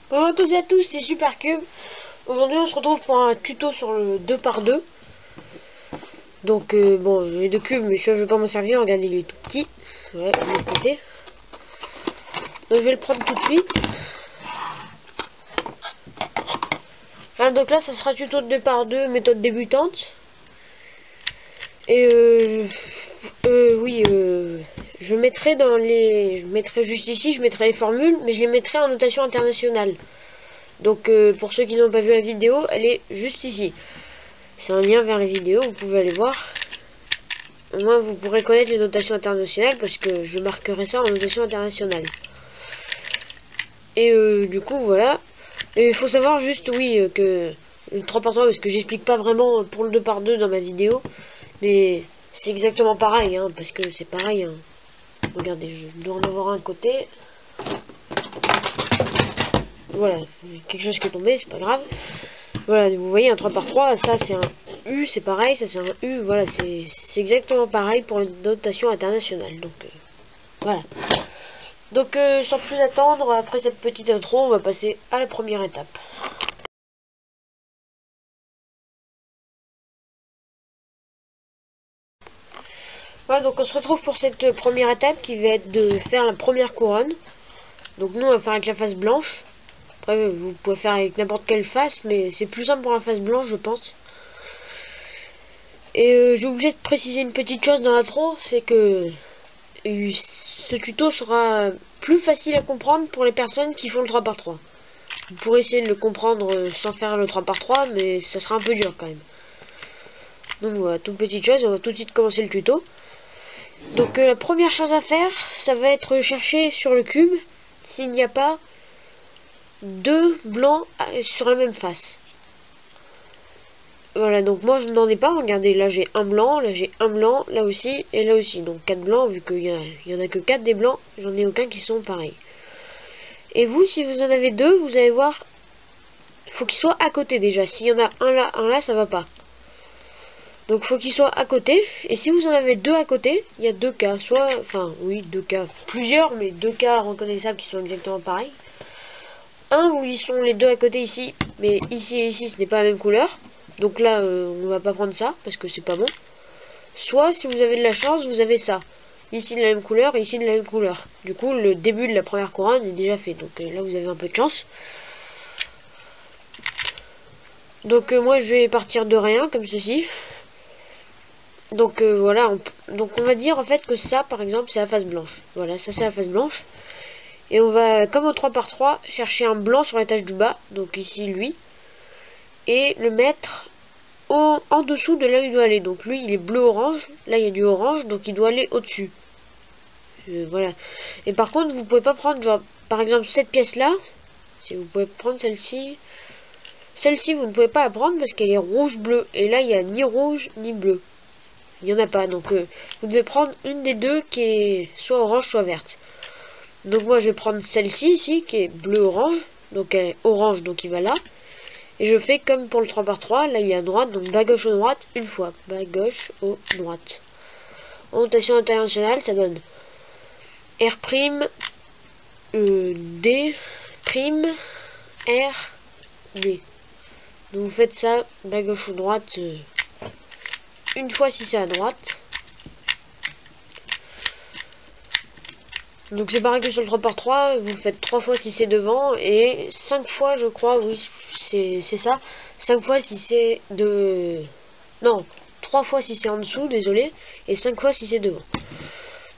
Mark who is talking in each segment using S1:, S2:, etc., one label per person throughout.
S1: Bonjour à toutes et à tous, c'est Supercube. Aujourd'hui on se retrouve pour un tuto sur le 2x2. Donc bon, j'ai deux cubes mais je vais pas m'en servir, regardez il est tout petit. Ouais, de l'autre côté. Donc je vais le prendre tout de suite. Ah, donc là ça sera tuto de 2x2, méthode débutante. Et oui, je mettrai juste ici, je mettrai les formules, mais je les mettrai en notation internationale. Donc pour ceux qui n'ont pas vu la vidéo, elle est juste ici. C'est un lien vers la vidéo, vous pouvez aller voir. Au moins vous pourrez connaître les notations internationales parce que je marquerai ça en notation internationale. Et du coup voilà. Et il faut savoir juste oui que le 3x3, parce que j'explique pas vraiment pour le 2x2 dans ma vidéo. Mais c'est exactement pareil, hein, parce que c'est pareil. Hein. Regardez, je dois en avoir un côté. Voilà, quelque chose qui est tombé, c'est pas grave. Voilà, vous voyez un 3x3, ça c'est un U, c'est pareil, ça c'est un U, voilà, c'est exactement pareil pour une notation internationale. Donc voilà. Donc sans plus attendre, après cette petite intro, on va passer à la première étape. Voilà, donc on se retrouve pour cette première étape qui va être de faire la première couronne. Donc nous on va faire avec la face blanche. Après vous pouvez faire avec n'importe quelle face, mais c'est plus simple pour la face blanche je pense. Et j'ai oublié de préciser une petite chose dans l'intro, c'est que ce tuto sera plus facile à comprendre pour les personnes qui font le 3x3. Vous pourrez essayer de le comprendre sans faire le 3x3, mais ça sera un peu dur quand même. Donc voilà, toute petite chose, on va tout de suite commencer le tuto. Donc la première chose à faire, ça va être chercher sur le cube s'il n'y a pas deux blancs sur la même face. Voilà, donc moi je n'en ai pas, regardez, là j'ai un blanc, là j'ai un blanc, là aussi, et là aussi. Donc 4 blancs, vu qu'il y en a que 4 des blancs, j'en ai aucun qui sont pareils. Et vous, si vous en avez deux, vous allez voir, il faut qu'ils soient à côté déjà. S'il y en a un là, ça va pas. Donc il faut qu'ils soient à côté, et si vous en avez deux à côté, il y a deux cas, soit, enfin oui, deux cas, plusieurs, mais deux cas reconnaissables qui sont exactement pareils. Un où ils sont les deux à côté ici, mais ici et ici ce n'est pas la même couleur. Donc là, on va pas prendre ça, parce que c'est pas bon. Soit, si vous avez de la chance, vous avez ça. Ici de la même couleur, et ici de la même couleur. Du coup, le début de la première couronne est déjà fait. Donc là, vous avez un peu de chance. Donc moi, je vais partir de rien, comme ceci. Donc voilà, donc on va dire en fait que ça, par exemple, c'est la face blanche. Voilà, ça c'est la face blanche. Et on va, comme au 3x3, chercher un blanc sur l'étage du bas. Donc ici, lui. Et le mettre en dessous de là où il doit aller. Donc lui il est bleu-orange, là il y a du orange, donc il doit aller au-dessus. Voilà. Et par contre vous pouvez pas prendre genre, par exemple cette pièce là, si vous pouvez prendre celle-ci. Celle-ci vous ne pouvez pas la prendre parce qu'elle est rouge-bleu. Et là il n'y a ni rouge ni bleu. Il n'y en a pas. Donc vous devez prendre une des deux qui est soit orange soit verte. Donc moi je vais prendre celle-ci ici qui est bleu-orange. Donc elle est orange donc il va là. Et je fais comme pour le 3x3, là il est à droite, donc bas gauche au droite, une fois. Bas gauche au droite. En notation internationale, ça donne R', D', R, D. Donc vous faites ça, bas gauche au droite, une fois si c'est à droite. Donc c'est pareil que sur le 3x3, vous faites 3 fois si c'est devant et 5 fois je crois, oui c'est ça, 5 fois si c'est de... Non, 3 fois si c'est en dessous, désolé, et 5 fois si c'est devant.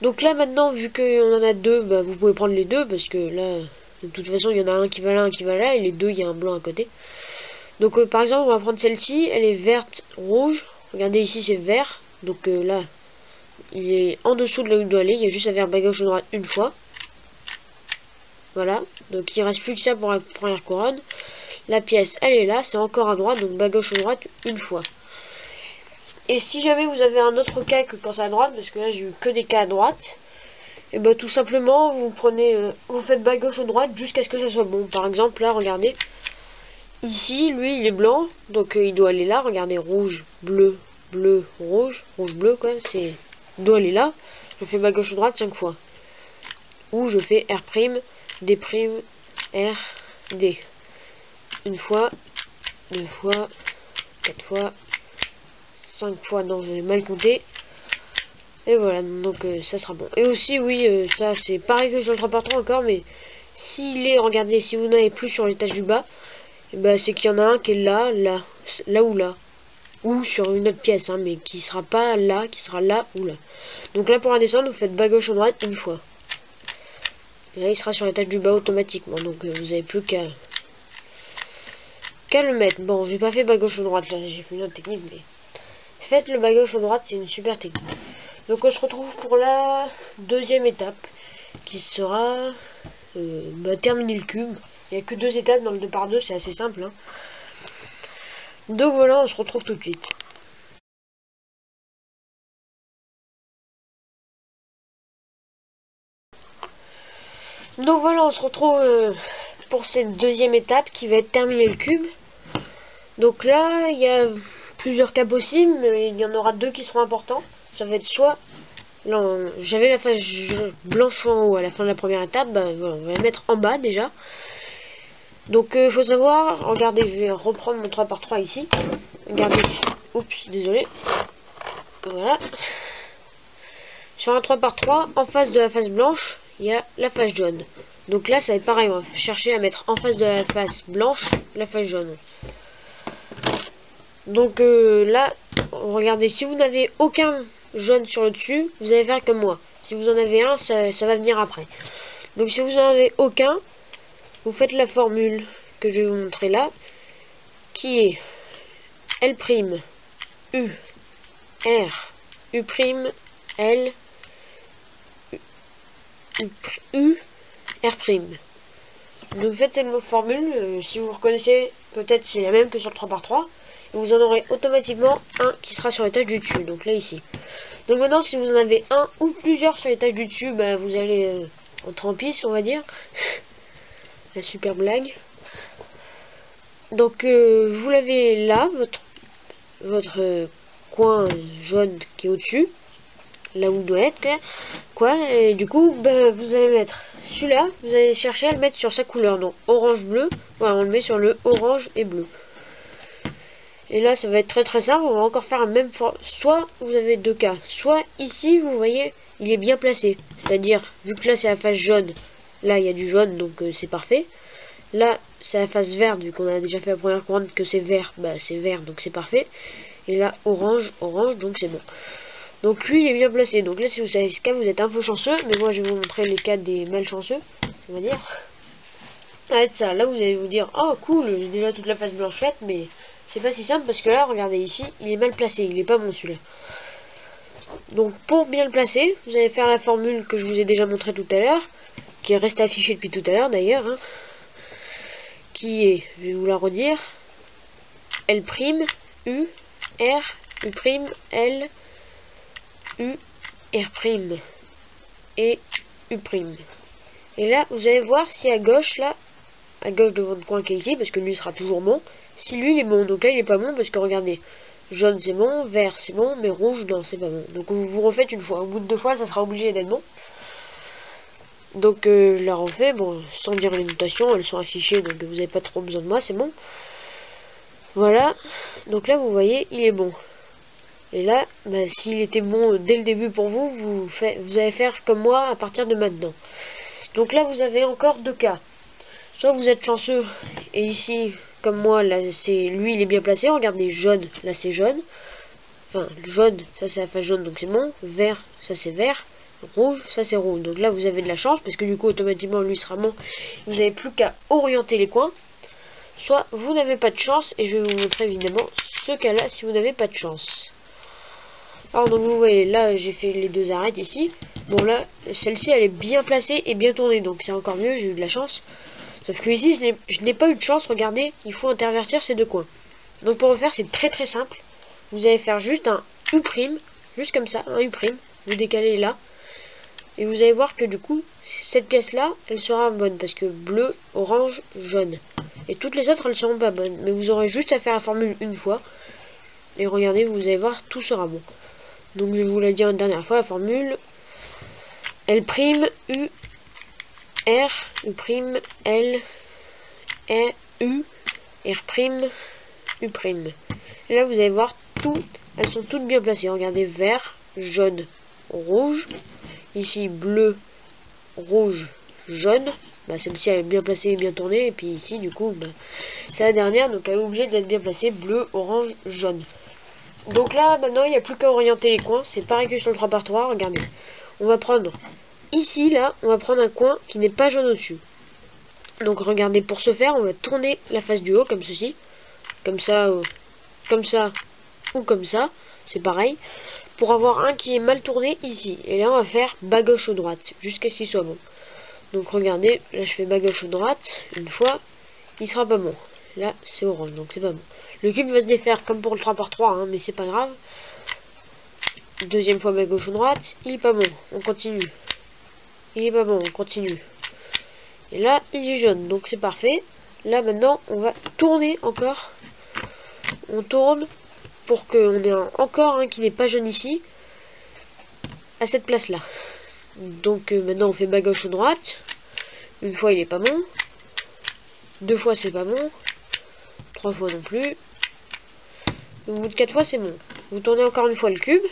S1: Donc là maintenant, vu qu'on en a deux, bah, vous pouvez prendre les deux, parce que là, de toute façon il y en a un qui va là, un qui va là, et les deux il y a un blanc à côté. Donc par exemple on va prendre celle-ci, elle est verte, rouge, regardez ici c'est vert, donc là... Il est en dessous de là où il doit aller. Il y a juste à faire bas gauche ou droite une fois. Voilà. Donc il ne reste plus que ça pour la première couronne. La pièce, elle est là. C'est encore à droite. Donc bas gauche ou droite une fois. Et si jamais vous avez un autre cas que quand c'est à droite, parce que là j'ai eu que des cas à droite, et bah tout simplement vous prenez, vous faites bas gauche ou droite jusqu'à ce que ça soit bon. Par exemple là, regardez. Ici, lui, il est blanc. Donc il doit aller là. Regardez, rouge, bleu, bleu, rouge. Rouge, bleu quoi. C'est... Il doit aller là, je fais bas gauche ou droite 5 fois. Ou je fais R', D', R, D. Une fois, 2 fois, 4 fois, 5 fois, non, je vais mal compter. Et voilà, donc ça sera bon. Et aussi, oui, ça c'est pareil que sur le 3x3 encore, mais s'il est, regardez, si vous n'avez plus sur l'étage du bas, bah, c'est qu'il y en a un qui est là, là, là ou là. Ou sur une autre pièce, hein, mais qui sera pas là, qui sera là ou là. Donc là, pour redescendre, vous faites bas gauche en droite une fois. Et là, il sera sur l'étage du bas automatiquement, donc vous n'avez plus qu'à le mettre. Bon, j'ai pas fait bas gauche en droite, là, j'ai fait une autre technique, mais faites le bas gauche en droite, c'est une super technique. Donc on se retrouve pour la deuxième étape, qui sera terminer le cube. Il n'y a que 2 étapes dans le 2x2, c'est assez simple, hein. Donc voilà, on se retrouve tout de suite. Donc voilà, on se retrouve pour cette deuxième étape qui va être terminer le cube. Donc là, il y a plusieurs cas possibles, mais il y en aura 2 qui seront importants. Ça va être soit, j'avais la face blanche en haut à la fin de la première étape, bah, voilà, on va la mettre en bas déjà. Donc faut savoir, regardez, je vais reprendre mon 3x3 ici. Regardez, oups, désolé. Voilà. Sur un 3x3, en face de la face blanche, il y a la face jaune. Donc là, ça va être pareil, on va chercher à mettre en face de la face blanche, la face jaune. Donc là, regardez, si vous n'avez aucun jaune sur le dessus, vous allez faire comme moi. Si vous en avez un, ça va venir après. Donc si vous n'en avez aucun, vous faites la formule que je vais vous montrer là, qui est L', U, R, U', L, U, R'. Donc faites cette formule, si vous reconnaissez, peut-être c'est la même que sur le 3x3, et vous en aurez automatiquement un qui sera sur l'étage du dessus, donc là ici. Donc maintenant, si vous en avez un ou plusieurs sur l'étage du dessus, bah, vous allez entrer en piste, on va dire. La super blague. Donc vous l'avez là, votre coin jaune qui est au-dessus, là où il doit être, quoi. Et du coup, ben, vous allez mettre celui-là, vous allez chercher à le mettre sur sa couleur, donc orange-bleu. Voilà, on le met sur le orange et bleu. Et là, ça va être très très simple. On va encore faire un même soit vous avez 2 cas, soit ici, vous voyez, il est bien placé. C'est-à-dire, vu que là c'est la face jaune, là il y a du jaune, donc c'est parfait. Là, c'est la face verte, vu qu'on a déjà fait la première couronne que c'est vert, bah c'est vert, donc c'est parfait. Et là, orange, orange, donc c'est bon. Donc lui, il est bien placé. Donc là, si vous savez ce cas, vous êtes un peu chanceux. Mais moi, je vais vous montrer les cas des malchanceux, on va dire. Arrête ça. Là, vous allez vous dire, oh cool, j'ai déjà toute la face blanche faite, mais c'est pas si simple parce que là, regardez ici, il est mal placé. Il est pas bon celui-là. Donc pour bien le placer, vous allez faire la formule que je vous ai déjà montré tout à l'heure, qui reste affichée depuis tout à l'heure d'ailleurs, hein, qui est, je vais vous la redire, L', U, R, U', L, U, R' et U'. Et là, vous allez voir si à gauche, là, à gauche de votre coin qui est ici, parce que lui sera toujours bon, si lui il est bon. Donc là, il est pas bon parce que regardez, jaune c'est bon, vert c'est bon, mais rouge non, c'est pas bon. Donc vous refaites une fois. Au bout de 2 fois, ça sera obligé d'être bon. Donc je la refais, bon, sans dire les notations, elles sont affichées, donc vous n'avez pas trop besoin de moi, c'est bon. Voilà, donc là vous voyez, il est bon. Et là, bah, s'il était bon dès le début pour vous, vous allez faire comme moi à partir de maintenant. Donc là, vous avez encore 2 cas. Soit vous êtes chanceux, et ici, comme moi, là, lui, il est bien placé. Regardez, jaune, là, c'est jaune. Enfin, jaune, ça, c'est la face jaune, donc c'est bon. Vert, ça, c'est vert. Rouge, ça, c'est rouge. Donc là, vous avez de la chance, parce que du coup, automatiquement, lui sera bon. Vous n'avez plus qu'à orienter les coins. Soit vous n'avez pas de chance, et je vais vous montrer évidemment ce cas-là si vous n'avez pas de chance. Alors donc vous voyez, là j'ai fait les 2 arêtes ici. Bon là, celle-ci elle est bien placée et bien tournée, donc c'est encore mieux, j'ai eu de la chance. Sauf que ici, je n'ai pas eu de chance, regardez, il faut intervertir ces 2 coins. Donc pour le faire, c'est très très simple. Vous allez faire juste un U', juste comme ça, un U', vous décalez là. Et vous allez voir que du coup, cette pièce-là, elle sera bonne, parce que bleu, orange, jaune. Et toutes les autres, elles seront pas bonnes. Mais vous aurez juste à faire la formule une fois. Et regardez, vous allez voir, tout sera bon. Donc je vous l'ai dit une dernière fois, la formule L', U, R, U', L, R, U, R', U'. Et là, vous allez voir, elles sont toutes bien placées. Regardez, vert, jaune, rouge. Ici, bleu, rouge, jaune. Bah, celle-ci, elle est bien placée et bien tournée. Et puis ici, du coup, bah, c'est la dernière. Donc, elle est obligée d'être bien placée. Bleu, orange, jaune. Donc là, maintenant, il n'y a plus qu'à orienter les coins. C'est pareil que sur le 3x3. Regardez. On va prendre, ici, là, on va prendre un coin qui n'est pas jaune au-dessus. Donc, regardez, pour ce faire, on va tourner la face du haut, comme ceci. Comme ça, ou comme ça. C'est pareil. Pour avoir un qui est mal tourné ici. Et là, on va faire bas gauche ou droite. Jusqu'à ce qu'il soit bon. Donc, regardez. Là, je fais bas gauche ou droite. Une fois. Il sera pas bon. Là, c'est orange. Donc, c'est pas bon. Le cube va se défaire comme pour le 3x3. Hein, mais c'est pas grave. Deuxième fois bas gauche ou droite. Il est pas bon. On continue. Il est pas bon. On continue. Et là, il est jaune. Donc, c'est parfait. Là, maintenant, on va tourner encore. On tourne. Pour qu'on ait encore un qui n'est pas jaune ici, à cette place-là. Donc maintenant on fait bas gauche ou droite. Une fois il est pas bon. Deux fois c'est pas bon. Trois fois non plus. Au bout de 4 fois c'est bon. Vous tournez encore une fois le cube.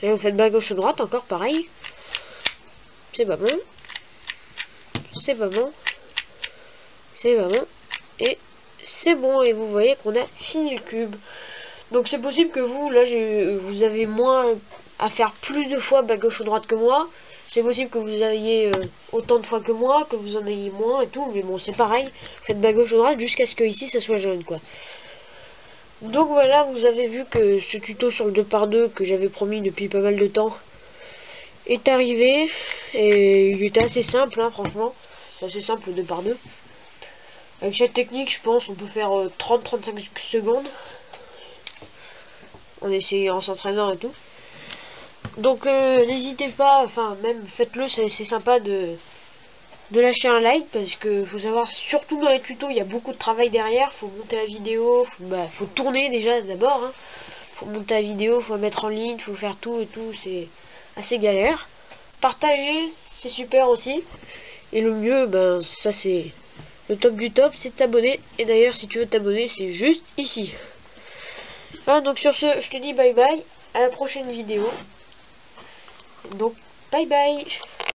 S1: Et vous faites bas gauche ou droite, encore pareil. C'est pas bon. C'est pas bon. C'est pas bon. Et c'est bon. Et vous voyez qu'on a fini le cube. Donc c'est possible que vous, là, vous avez moins à faire plus de fois bas gauche ou droite que moi. C'est possible que vous ayez autant de fois que moi, que vous en ayez moins et tout. Mais bon, c'est pareil. Faites bas gauche ou droite jusqu'à ce que ici, ça soit jaune, quoi. Donc voilà, vous avez vu que ce tuto sur le 2x2 que j'avais promis depuis pas mal de temps est arrivé. Et il était assez simple, hein, franchement. C'est assez simple le 2x2. Avec cette technique, je pense, on peut faire 30-35 secondes. En s'entraînant et tout. Donc n'hésitez pas, enfin même faites-le, c'est sympa de lâcher un like, parce que faut savoir, surtout dans les tutos, il y a beaucoup de travail derrière. Faut monter la vidéo, faut tourner déjà d'abord, hein. Faut monter la vidéo, faut la mettre en ligne, faut faire tout et tout, c'est assez galère. Partager, c'est super aussi. Et le mieux, ben ça c'est le top du top, c'est de t'abonner. Et d'ailleurs, si tu veux t'abonner, c'est juste ici. Voilà, donc sur ce, je te dis bye bye, à la prochaine vidéo. Donc bye bye.